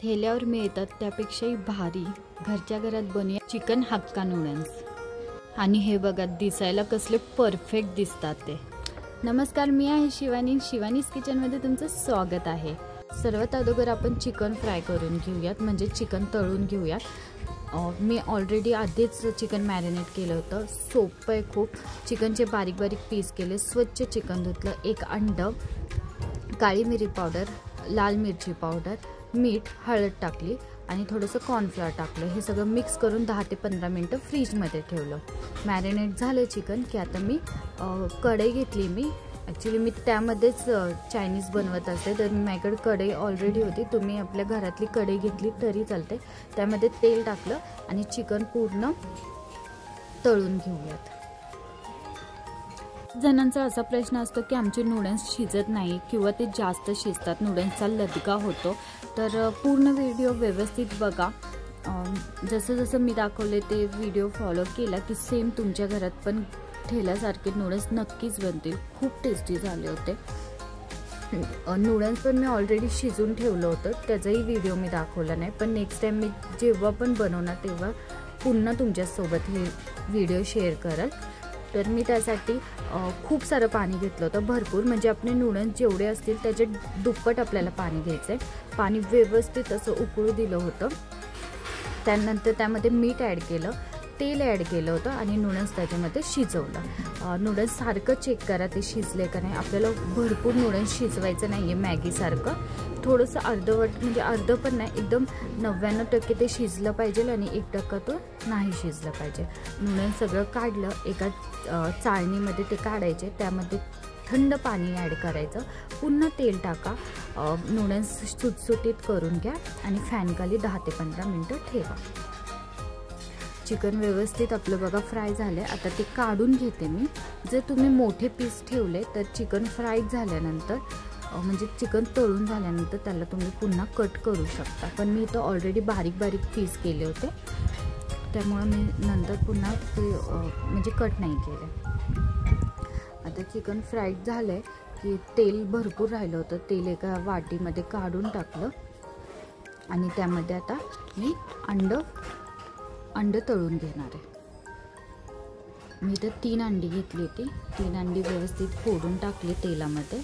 ठेल्यावर मिळतात त्यापेक्षाही भारी घरच्या घरात बनूया चिकन हक्का नूडल्स। आणि हे बघा दिसायला कसले परफेक्ट दिसतात ते। नमस्कार, मी आहे शिवानी, शिवानीज किचनमध्ये तुमचं स्वागत आहे। सर्वात अगोदर आपण चिकन फ्राय करून घेऊयात, म्हणजे चिकन तळून घेऊयात। मी ऑलरेडी आधीच चिकन मॅरिनेट केलं होतं। सोपं आहे खूप। चिकनचे बारीक बारीक पीस केले, स्वच्छ चिकन धुतलं, एक अंडं, काळी मिरी पावडर, लाल मिरची पावडर, मीठ, हळद टाकली आणि थोडंसं कॉर्नफ्लोअर टाकलं। हे सगळं मिक्स करून 10 ते 15 मिनिटं फ्रीजमध्ये ठेवलं। मॅरिनेट झालं चिकन की आता मी कढई घेतली। ॲक्च्युली मी त्यामध्येच चायनीज बनवत असते, तर माझ्याकडे कढई ऑलरेडी होती। तुम्ही आपल्या घरातली कढई घेतली तरी चालते। त्यामध्ये तेल टाकलं आणि चिकन पूर्ण तळून घेऊयात। जणांचा असा प्रश्न असतो की आमचे नूडल्स शिजत नाही किंवा ते जास्त शिजतात, नूडल्सचा लदका होतो। तर पूर्ण व्हिडिओ व्यवस्थित बघा। जसं जसं मी दाखवले ते व्हिडिओ फॉलो केला की सेम तुमच्या घरात पण ठेल्यासारखे नूडल्स नक्कीच बनतील। खूप टेस्टी झाले होते। नूडल्स पण मी ऑलरेडी शिजून ठेवलं होतं, त्याचाही व्हिडिओ मी दाखवला नाही, पण नेक्स्ट टाइम मी जेव्हा पण बनवणार तेव्हा पुन्हा तुमच्यासोबत हे व्हिडिओ शेअर करेल। तर मी त्यासाठी खूप सारं पाणी घेतलं होतं, भरपूर, म्हणजे आपले नूडल्स जेवढे असतील त्याचे दुप्पट आपल्याला पाणी घ्यायचं आहे। पाणी व्यवस्थित असं उकळू दिलं होतं। त्यानंतर त्यामध्ये मीठ ॲड केलं, तेल ॲड केलं होतं आणि नूडल्स त्याच्यामध्ये शिजवलं। नूडल्स सारखं चेक करा ते शिजले का नाही। आपल्याला भरपूर नूडल्स शिजवायचं नाही आहे मॅगीसारखं, थोडंसं अर्धवट, म्हणजे अर्ध पण नाही, एकदम 99% ते शिजलं पाहिजे आणि 1% तो नाही शिजलं पाहिजे। नूडल्स सगळं काढलं, एका चाळणीमध्ये ते काढायचे, त्यामध्ये थंड पाणी ॲड करायचं, पुन्हा तेल टाका, नूडल्स सुटसुटीत करून घ्या आणि फॅनखाली 10 ते 15 मिनिटं ठेवा। चिकन व्यवस्थित आपलं बघा फ्राय झाले, आता ते काढून घेते मी। जर तुम्ही मोठे पीस ठेवले तर चिकन फ्राय झाल्यानंतर, म्हणजे चिकन तळून झाल्यानंतर त्याला तुम्ही पुन्हा कट करू शकता, पण मी इथं ऑलरेडी बारीक बारीक पीस केले होते, त्यामुळे मी नंतर पुन्हा ते म्हणजे कट नाही केले। आता चिकन फ्राय झालंय की तेल भरपूर राहिलं होतं, तेल एका वाटीमध्ये काढून टाकलं आणि त्यामध्ये आता मी अंडं तळून घेणार आहे। मी तर 3 अंडी घेतली होती, 3 अंडी व्यवस्थित फोडून टाकली तेलामध्ये।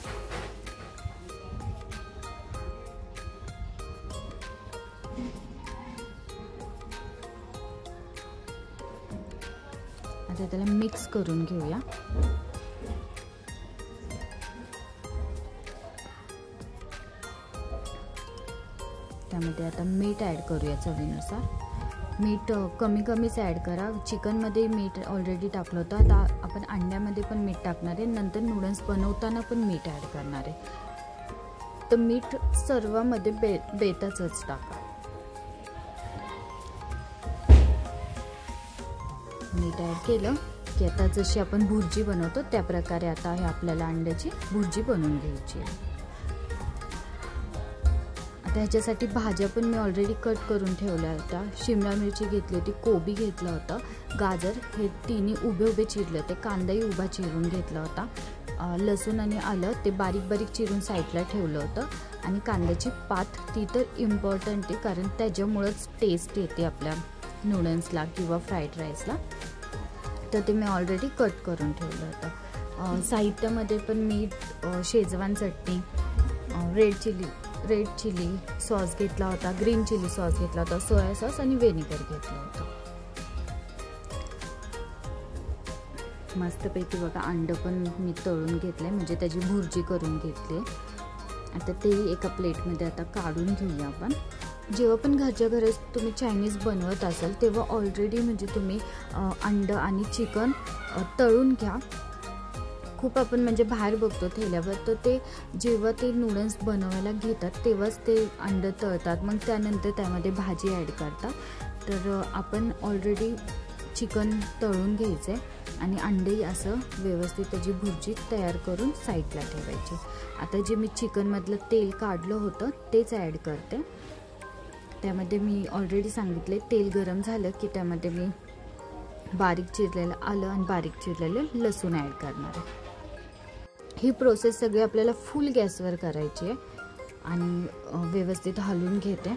आता त्याला मिक्स करून घेऊया। त्यामध्ये आता मीठ ॲड करूया चवीनुसार। मीठ कमीच ॲड करा। चिकनमध्ये मीठ ऑलरेडी टाकलं होतं, आता आपण अंड्यामध्ये पण मीठ टाकणार आहे, नंतर नूडल्स बनवताना पण मीठ ॲड करणार आहे। तर मीठ सर्वांमध्ये बेताचंच टाका। मीठ ॲड केलं की आता जशी आपण भुर्जी बनवतो त्या प्रकारे आता हे आपल्याला अंड्याची भुर्जी बनवून घ्यायची आहे। ह्याच्यासाठी भाज्या पण मी ऑलरेडी कट करून ठेवल्या होत्या। शिमला मिरची घेतली होती, कोबी घेतलं होतं, गाजर हे तिन्ही उभे चिरले होते, कांदाही उभा चिरून घेतला होता, लसूण आणि आलं ते बारीक बारीक चिरून साईडला ठेवलं होतं, आणि कांद्याची पात ती तर इम्पॉर्टंट आहे, कारण त्याच्यामुळंच टेस्ट येते आपल्या नूडल्सला किंवा फ्राईड राईसला। तर ते मी ऑलरेडी कट करून ठेवलं होतं। साहित्यामध्ये पण मी शेजवान चटणी, रेड चिली सॉस घेतला होता, ग्रीन चिली सॉस घेतला होता, सोया सॉस आणि व्हिनेगर घेतलं होतं। मस्तपैकी बघा अंडं पण मी तळून घेतले, म्हणजे त्याची भुर्जी करून घेतली। आता तेही एका प्लेटमध्ये आता काढून घेऊया आपण। जेव्हा पण घरच्या घरात तुम्ही चायनीज बनवत असाल तेव्हा ऑलरेडी म्हणजे तुम्ही अंडं आणि चिकन तळून घ्या। खूप आपण म्हणजे बाहेर बघतो ठेल्यावर, तर ते जेव्हा ते नूडल्स बनवायला घेतात तेव्हाच ते अंडं तळतात, मग त्यानंतर त्यामध्ये भाजी ॲड करतात। तर आपण ऑलरेडी चिकन तळून घ्यायचं आहे आणि अंडेही असं व्यवस्थित त्याची भुर्जी तयार करून साईडला ठेवायची। आता जे मी चिकनमधलं तेल काढलं होतं तेच ॲड करते। त्यामध्ये मी ऑलरेडी सांगितले, तेल गरम झालं की त्यामध्ये मी बारीक चिरलेलं आलं आणि बारीक चिरलेलं लसूण ॲड करणार आहे। ही प्रोसेस सगळी आपल्याला फुल गॅसवर करायची आहे आणि व्यवस्थित हलवून घेते।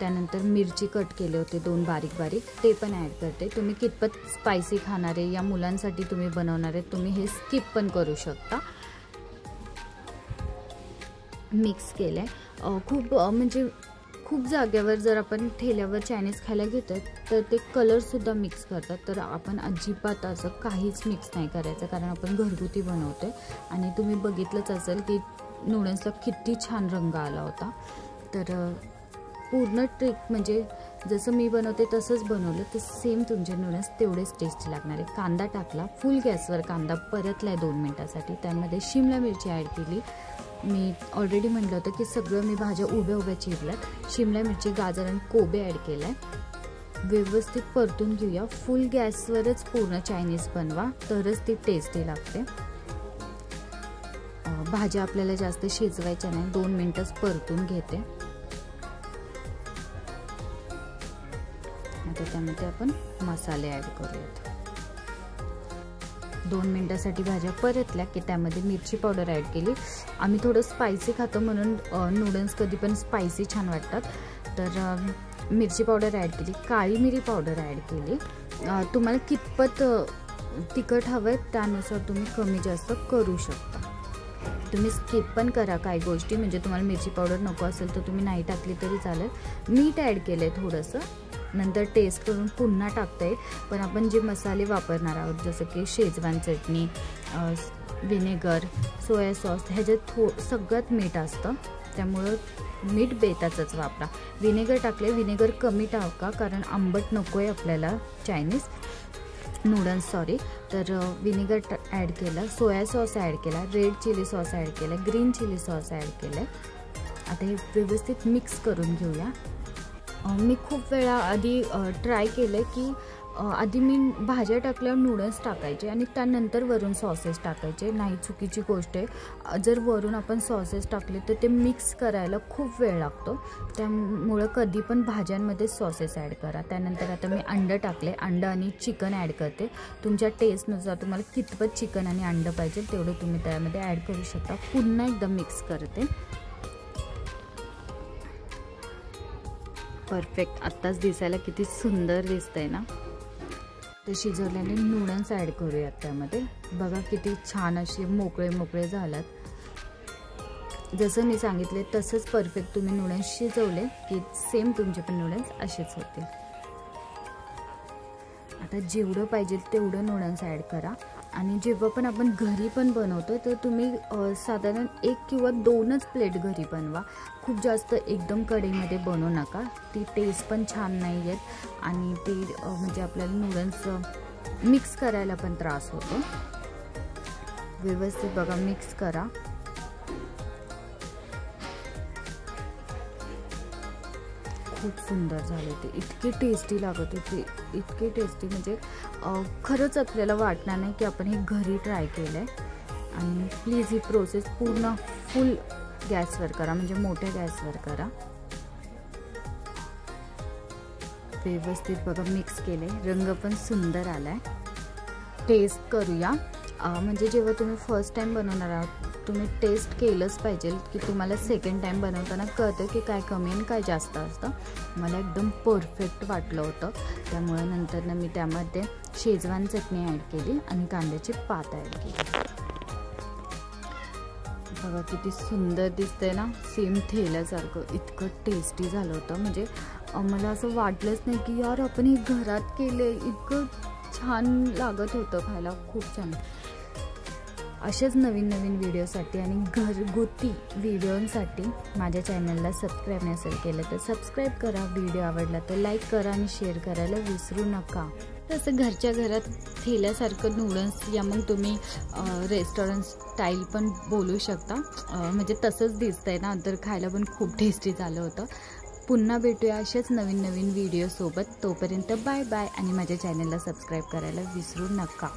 त्यानंतर मिरची कट केले होते 2 बारीक बारीक, ते पण ॲड करते. तुम्ही कितपत स्पायसी खाणारे या मुलांसाठी तुम्ही बनवणार आहे, तुम्ही हे स्किप पण करू शकता. मिक्स केलं आहे. म्हणजे खूप जागेवर जर आपण ठेल्यावर चायनीज खायला घेतो तर ते कलरसुद्धा मिक्स करतात, तर आपण अजिबात असं काहीच मिक्स नाही करायचं, कारण आपण घरगुती बनवतो आहे. आणि तुम्ही बघितलंच असेल की नूडल्सला किती छान रंग आला होता. तर पूर्ण ट्रिक म्हणजे जसं मी बनवते तसंच बनवलं तर सेम तुमचे नूडल्स तेवढेच टेस्टी लागणार आहे. कांदा टाकला, फुल गॅसवर कांदा परतला आहे 2 मिनटासाठी. त्यामध्ये शिमला मिरची ॲड केली. मी ऑलरेडी म्हटलं होतं की सगळं मी भाज्या उभ्या उभ्या चिरल्यात. शिमला मिरची, गाजर आणि कोबे ॲड केलं आहे. व्यवस्थित परतून घेऊया. फुल गॅसवरच पूर्ण चायनीज बनवा, तरच ती टेस्टी लागते. भाज्या आपल्याला जास्त शिजवायच्या नाही, 2 मिनटंच परतून घेते. आता त्यामध्ये आपण मसाले ॲड करूयात. 2 मिनटासाठी भाज्या परतल्या की त्यामध्ये मिरची पावडर ॲड केली. आम्ही थोडं स्पायसी खातो म्हणून नूडल्स कधी पण स्पायसी छान वाटतात, तर मिरची पावडर ॲड केली. काळी मिरी पावडर ॲड केली. तुम्हाला कितपत तिखट हवं आहे त्यानुसार तुम्ही कमी जास्त करू शकता. तुम्ही स्किप पण करा काही गोष्टी, म्हणजे तुम्हाला मिरची पावडर नको असेल तर तुम्ही नाही टाकली तरी चालेल. मीठ ॲड केलं आहे थोडंसं, नंतर टेस्ट करून पुन्हा टाकता येईल. पण आपण जे मसाले वापरणार आहोत जसं की शेजवान चटणी, व्हिनेगर, सोया सॉस, ह्याच्यात सगळ्यात मीठ असतं, त्यामुळं मीठ बेताचंच वापरा. व्हिनेगर टाकले, व्हिनेगर कमी टाका कारण आंबट नको आहे आपल्याला चायनीज नूडल्स तर व्हिनेगर ॲड केलं. सोया सॉस ॲड केला, रेड चिली सॉस ॲड केला, ग्रीन चिली सॉस ॲड केलं. आता हे व्यवस्थित मिक्स करून घेऊया. मी खूप वेळा आधी ट्राय केलं की आधी मी भाज्या टाकल्यावर नूडल्स टाकायचे आणि त्यानंतर वरून सॉसेस टाकायचे. नाही, चुकीची गोष्ट आहे. जर वरून आपण सॉसेस टाकले तर ते मिक्स करायला खूप वेळ लागतो, त्यामुळं कधी पण भाज्यांमध्ये सॉसेस ॲड करा. त्यानंतर आता मी अंडं टाकले, अंडं आणि चिकन ॲड करते. तुमच्या टेस्टनुसार तुम्हाला कितपत चिकन आणि अंडं पाहिजे तेवढं तुम्ही त्यामध्ये ॲड करू शकता. पुन्हा एकदा मिक्स करते. परफेक्ट, आत्ताच दिसायला किती सुंदर दिसतंय ना. ते शिजवलेले नूडल्स ॲड करूयात त्यामध्ये. बघा किती छान असे मोकळे मोकळे झालात. जसं मी सांगितले तसंच परफेक्ट तुम्ही नूडल्स शिजवले की सेम तुमचे पण नूडल्स असेच होतील. आता जेवढं पाहिजे तेवढं नूडल्स ॲड करा. आणि जेव्हा पण आपण घरी पण बनवतो तर तुम्ही साधारण 1 किंवा 2च प्लेट घरी बनवा. खूप जास्त एकदम कढईमध्ये बनवू नका, ती टेस्ट पण छान नाही येत आणि ती म्हणजे आपल्याला नूडल्स मिक्स करायला पण त्रास होतो. व्यवस्थित बघा मिक्स करा. खूप सुंदर झाले ते, इतके टेस्टी लागत होते, इतके टेस्टी म्हणजे खरंच आपल्याला वाटणार नाही की आपण हे घरी ट्राय केलं आहे. आणि प्लीज ही प्रोसेस पूर्ण फुल गॅसवर करा, म्हणजे मोठ्या गॅसवर करा. व्यवस्थित बघा मिक्स केले, रंग पण सुंदर आला आहे. टेस्ट करूया. म्हणजे जेव्हा तुम्ही फर्स्ट टाईम बनवणार आहात तुम्ही टेस्ट केलंच पाहिजे की तुम्हाला सेकंड टाईम बनवताना कळतं की काय कमी आणि काय जास्त असतं. मला एकदम परफेक्ट वाटलं होतं, त्यामुळे नंतर मी त्यामध्ये शेजवान चटणी ॲड केली आणि कांद्याची पात ॲड केली. बघा किती सुंदर दिसतंय ना, सेम ठेल्यासारखं. इतकं टेस्टी झालं होतं, म्हणजे मला असं वाटलंच नाही की यार आपण हे घरात केले. इतकं छान लागत होतं खायला, खूप छान. अशाच नवीन नवीन व्हिडिओसाठी आणि घरगुती व्हिडिओंसाठी माझ्या चॅनलला सबस्क्राईब नसेल केलं तर सबस्क्राईब करा. व्हिडिओ आवडला तर लाईक करा आणि शेअर करायला विसरू नका. तसं घरच्या घरात ठेल्यासारखं नूडल्स या मग तुम्ही रेस्टॉरंट स्टाईल पण बोलू शकता, म्हणजे तसंच दिसतंय ना, तर खायला पण खूप टेस्टी झालं होतं. पुन्हा भेटूया अशाच नवीन नवीन व्हिडिओसोबत. तोपर्यंत बाय बाय आणि माझ्या चॅनलला सबस्क्राईब करायला विसरू नका.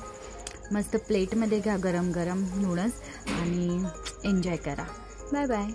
मस्त प्लेटमध्ये घ्या गरम गरम नूडल्स आणि एन्जॉय करा. Bye bye.